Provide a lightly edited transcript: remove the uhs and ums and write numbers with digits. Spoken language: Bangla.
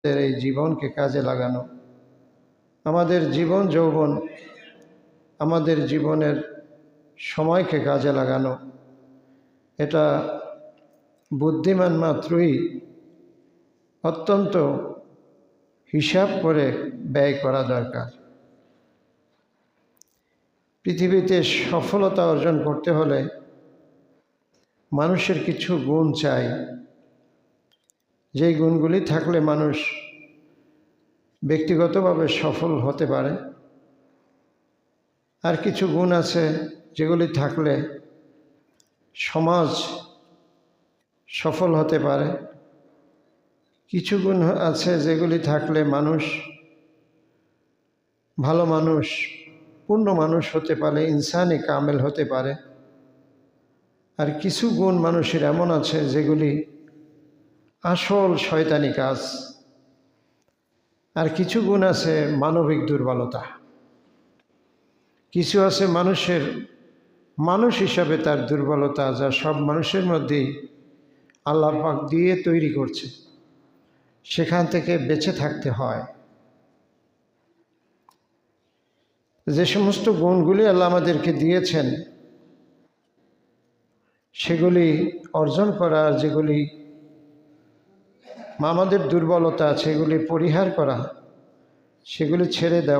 এই জীবনকে কাজে লাগানো, আমাদের জীবন যৌবন, আমাদের জীবনের সময়কে কাজে লাগানো, এটা বুদ্ধিমান মাত্রই অত্যন্ত হিসাব করে ব্যয় করা দরকার। পৃথিবীতে সফলতা অর্জন করতে হলে মানুষের কিছু গুণ চাই, যেই গুণগুলি থাকলে মানুষ ব্যক্তিগতভাবে সফল হতে পারে। আর কিছু গুণ আছে যেগুলি থাকলে সমাজ সফল হতে পারে। কিছু গুণ আছে যেগুলি থাকলে মানুষ ভালো মানুষ, পূর্ণ মানুষ হতে পারে, ইনসানি কামেল হতে পারে। আর কিছু গুণ মানুষের এমন আছে যেগুলি আসল শয়তানি কাজ। আর কিছু গুণ আছে মানবিক দুর্বলতা। কিছু আছে মানুষের মানুষ হিসাবে তার দুর্বলতা, যা সব মানুষের মধ্যেই আল্লাহ পাক দিয়ে তৈরি করছে, সেখান থেকে বেঁচে থাকতে হয়। যে সমস্ত গুণগুলি আল্লাহ আমাদেরকে দিয়েছেন সেগুলি অর্জন করা, যেগুলি আমাদের দুর্বলতা সেগুলি পরিহার করা, সেগুলি ছেড়ে দেওয়া।